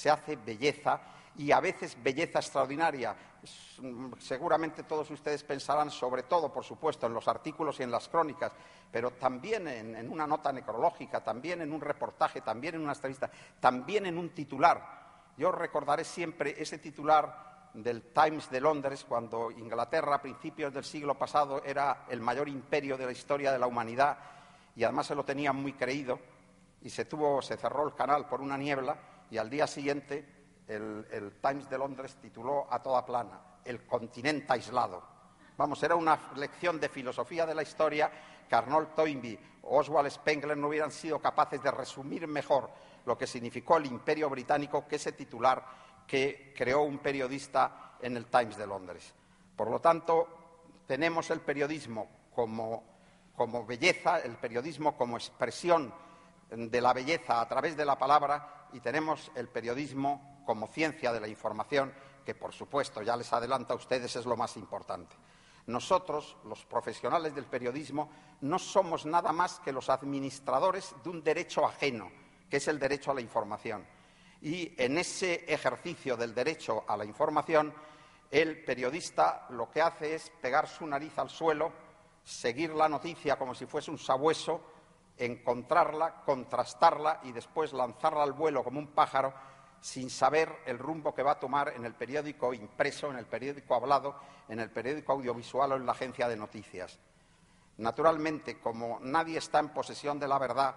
se hace belleza, y a veces belleza extraordinaria. Seguramente todos ustedes pensarán, sobre todo, por supuesto, en los artículos y en las crónicas, pero también en una nota necrológica, también en un reportaje, también en una entrevista, también en un titular. Yo recordaré siempre ese titular del Times de Londres, cuando Inglaterra, a principios del siglo pasado, era el mayor imperio de la historia de la humanidad, y además se lo tenía muy creído, y se cerró el canal por una niebla, y al día siguiente el Times de Londres tituló a toda plana: el continente aislado. Vamos, era una lección de filosofía de la historia que Arnold Toynbee o Oswald Spengler no hubieran sido capaces de resumir mejor lo que significó el Imperio Británico que ese titular que creó un periodista en el Times de Londres. Por lo tanto, tenemos el periodismo como belleza, el periodismo como expresión de la belleza a través de la palabra, y tenemos el periodismo como ciencia de la información, que, por supuesto, ya les adelanto a ustedes, es lo más importante. Nosotros, los profesionales del periodismo, no somos nada más que los administradores de un derecho ajeno, que es el derecho a la información. Y en ese ejercicio del derecho a la información, el periodista lo que hace es pegar su nariz al suelo, seguir la noticia como si fuese un sabueso, encontrarla, contrastarla y después lanzarla al vuelo como un pájaro, sin saber el rumbo que va a tomar en el periódico impreso, en el periódico hablado, en el periódico audiovisual o en la agencia de noticias. Naturalmente, como nadie está en posesión de la verdad,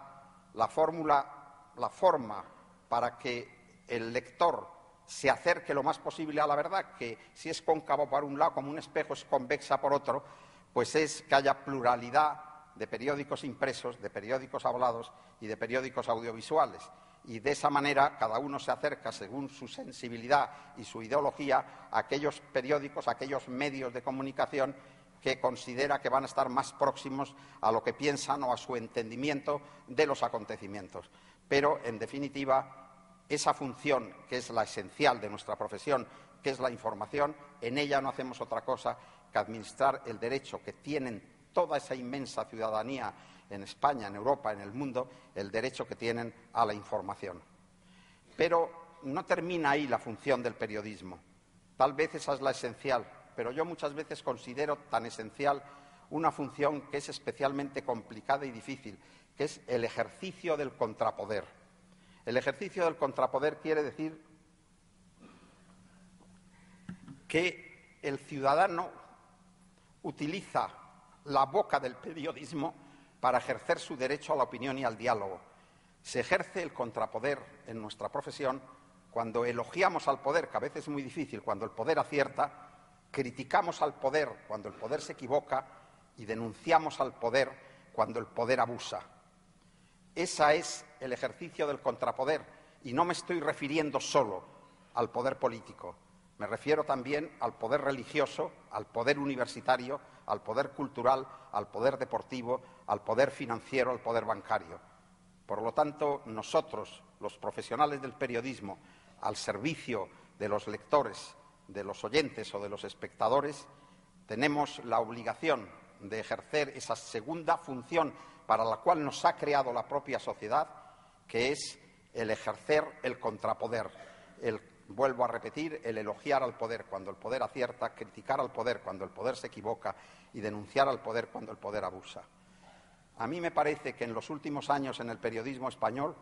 la forma para que el lector se acerque lo más posible a la verdad, que si es cóncavo por un lado como un espejo es convexa por otro, pues es que haya pluralidad de periódicos impresos, de periódicos hablados y de periódicos audiovisuales. Y de esa manera cada uno se acerca, según su sensibilidad y su ideología, a aquellos periódicos, a aquellos medios de comunicación que considera que van a estar más próximos a lo que piensan o a su entendimiento de los acontecimientos. Pero, en definitiva, esa función que es la esencial de nuestra profesión, que es la información, en ella no hacemos otra cosa que administrar el derecho que tienen toda esa inmensa ciudadanía en España, en Europa, en el mundo, el derecho que tienen a la información. Pero no termina ahí la función del periodismo. Tal vez esa es la esencial, pero yo muchas veces considero tan esencial una función que es especialmente complicada y difícil, que es el ejercicio del contrapoder. El ejercicio del contrapoder quiere decir que el ciudadano utiliza la boca del periodismo para ejercer su derecho a la opinión y al diálogo. Se ejerce el contrapoder en nuestra profesión cuando elogiamos al poder, que a veces es muy difícil, cuando el poder acierta, criticamos al poder cuando el poder se equivoca y denunciamos al poder cuando el poder abusa. Ese es el ejercicio del contrapoder, y no me estoy refiriendo solo al poder político. Me refiero también al poder religioso, al poder universitario, al poder cultural, al poder deportivo, al poder financiero, al poder bancario. Por lo tanto, nosotros, los profesionales del periodismo, al servicio de los lectores, de los oyentes o de los espectadores, tenemos la obligación de ejercer esa segunda función para la cual nos ha creado la propia sociedad, que es el ejercer el contrapoder, vuelvo a repetir, el elogiar al poder cuando el poder acierta, criticar al poder cuando el poder se equivoca y denunciar al poder cuando el poder abusa. A mí me parece que en los últimos años en el periodismo español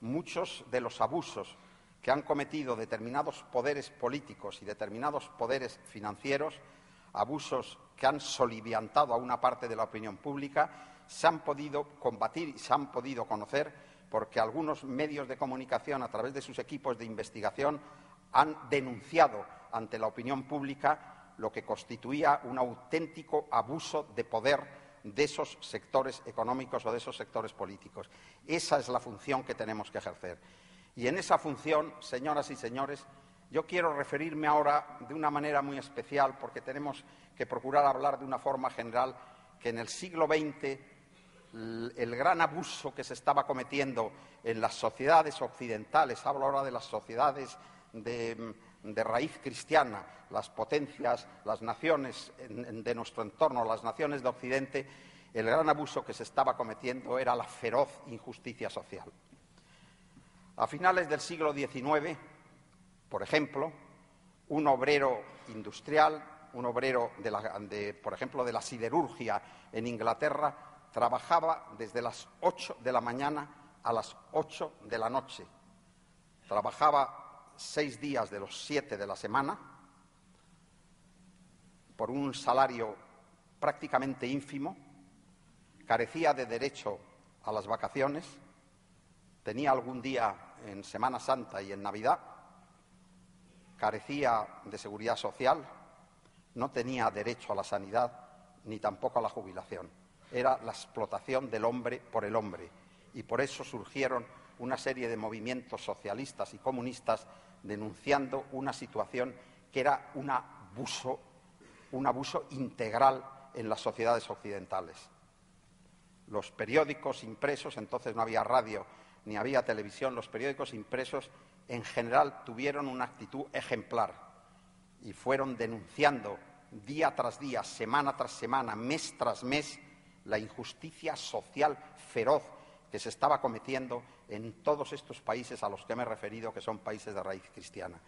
muchos de los abusos que han cometido determinados poderes políticos y determinados poderes financieros, abusos que han soliviantado a una parte de la opinión pública, se han podido combatir y se han podido conocer porque algunos medios de comunicación, a través de sus equipos de investigación, han denunciado ante la opinión pública lo que constituía un auténtico abuso de poder de esos sectores económicos o de esos sectores políticos. Esa es la función que tenemos que ejercer. Y en esa función, señoras y señores, yo quiero referirme ahora de una manera muy especial, porque tenemos que procurar hablar de una forma general, que en el siglo XX el gran abuso que se estaba cometiendo en las sociedades occidentales, hablo ahora de las sociedades de raíz cristiana, las potencias, las naciones de nuestro entorno, las naciones de Occidente, el gran abuso que se estaba cometiendo era la feroz injusticia social. A finales del siglo XIX, Por ejemplo, un obrero industrial, un obrero, por ejemplo, de la siderurgia en Inglaterra, trabajaba desde las 8 de la mañana a las 8 de la noche. Trabajaba 6 días de los 7 de la semana por un salario prácticamente ínfimo, carecía de derecho a las vacaciones, tenía algún día en Semana Santa y en Navidad, carecía de seguridad social, no tenía derecho a la sanidad ni tampoco a la jubilación. Era la explotación del hombre por el hombre, y por eso surgieron una serie de movimientos socialistas y comunistas denunciando una situación que era un abuso integral en las sociedades occidentales. Los periódicos impresos, entonces no había radio ni había televisión, los periódicos impresos en general tuvieron una actitud ejemplar y fueron denunciando día tras día, semana tras semana, mes tras mes, la injusticia social feroz que se estaba cometiendo en todos estos países a los que me he referido, que son países de raíz cristiana.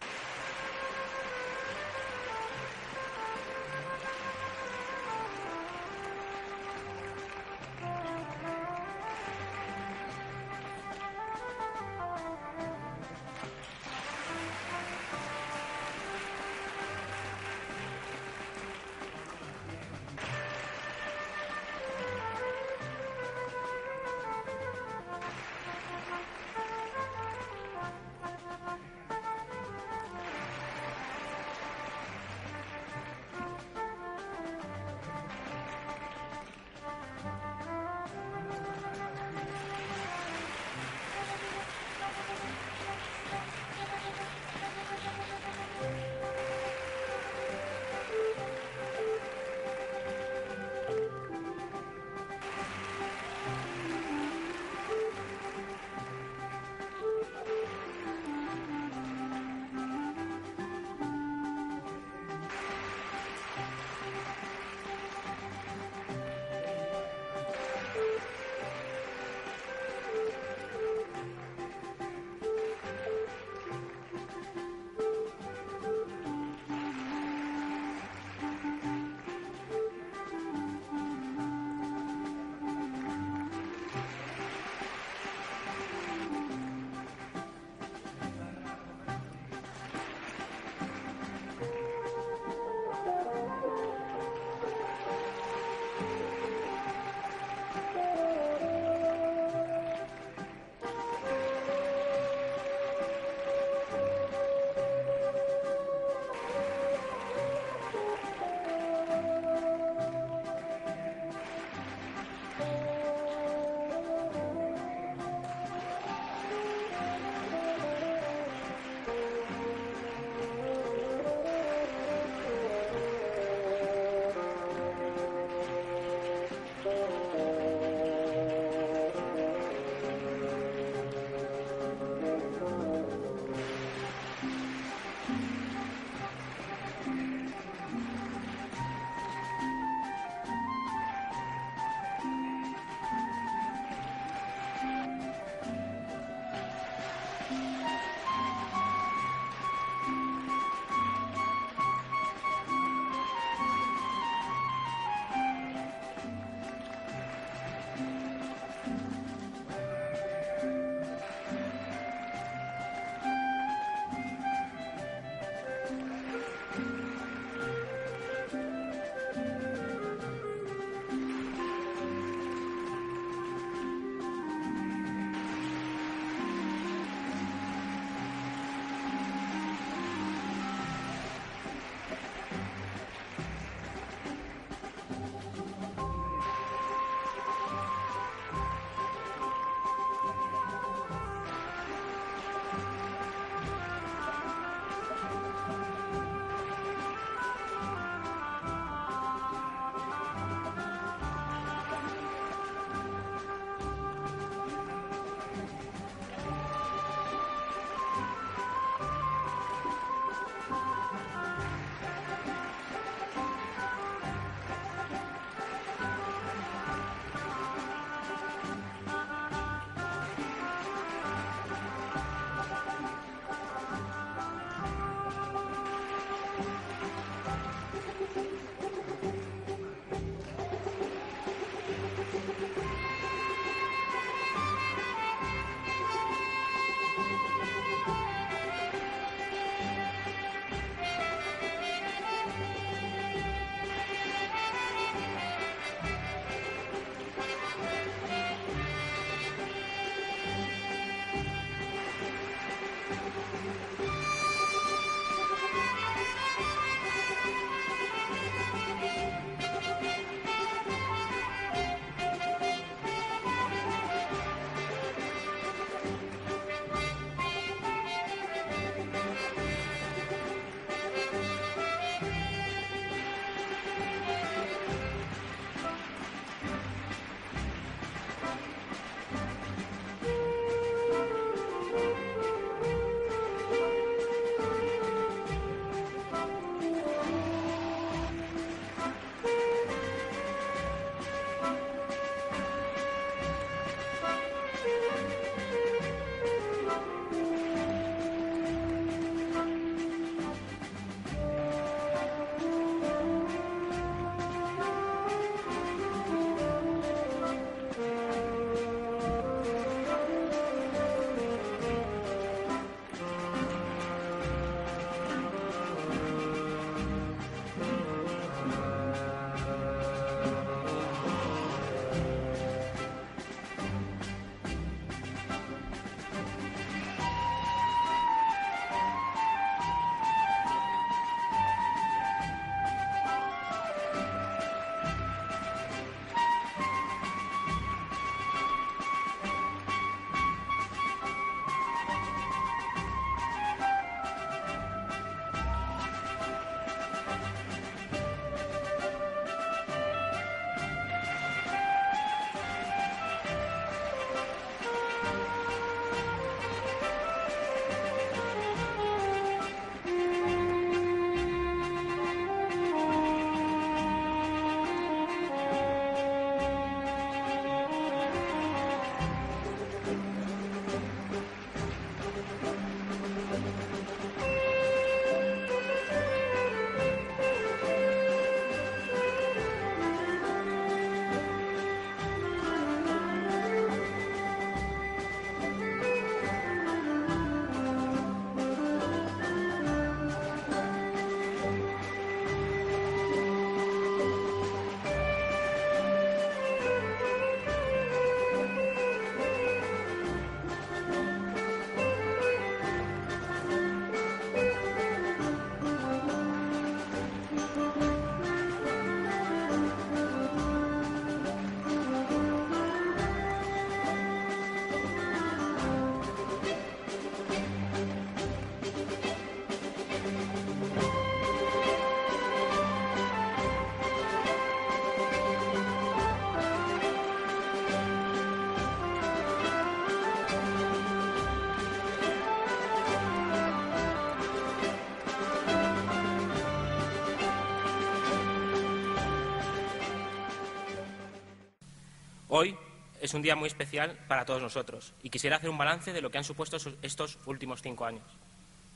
Hoy es un día muy especial para todos nosotros y quisiera hacer un balance de lo que han supuesto estos últimos 5 años.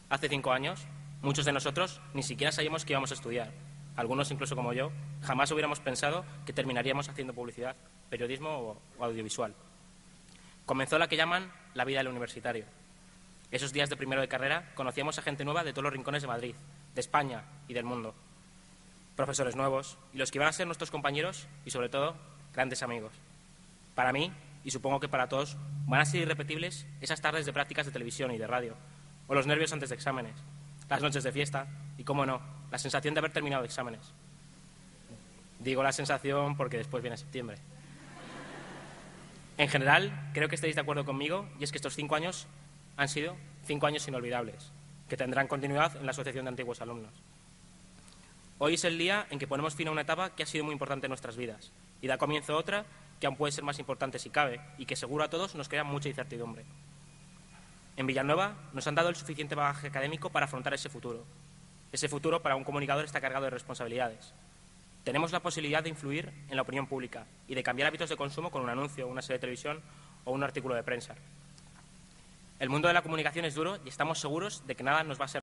Hace 5 años, muchos de nosotros ni siquiera sabíamos que íbamos a estudiar. Algunos, incluso como yo, jamás hubiéramos pensado que terminaríamos haciendo publicidad, periodismo o audiovisual. Comenzó la que llaman la vida del universitario. Esos días de primero de carrera conocíamos a gente nueva de todos los rincones de Madrid, de España y del mundo. Profesores nuevos y los que iban a ser nuestros compañeros y, sobre todo, grandes amigos. Para mí, y supongo que para todos, van a ser irrepetibles esas tardes de prácticas de televisión y de radio, o los nervios antes de exámenes, las noches de fiesta y, cómo no, la sensación de haber terminado exámenes. Digo la sensación porque después viene septiembre. En general, creo que estaréis de acuerdo conmigo, y es que estos 5 años han sido 5 años inolvidables, que tendrán continuidad en la Asociación de Antiguos Alumnos. Hoy es el día en que ponemos fin a una etapa que ha sido muy importante en nuestras vidas y da comienzo a otra que aún puede ser más importante si cabe y que seguro a todos nos crea mucha incertidumbre. En Villanueva nos han dado el suficiente bagaje académico para afrontar ese futuro. Ese futuro para un comunicador está cargado de responsabilidades. Tenemos la posibilidad de influir en la opinión pública y de cambiar hábitos de consumo con un anuncio, una serie de televisión o un artículo de prensa. El mundo de la comunicación es duro y estamos seguros de que nada nos va a ser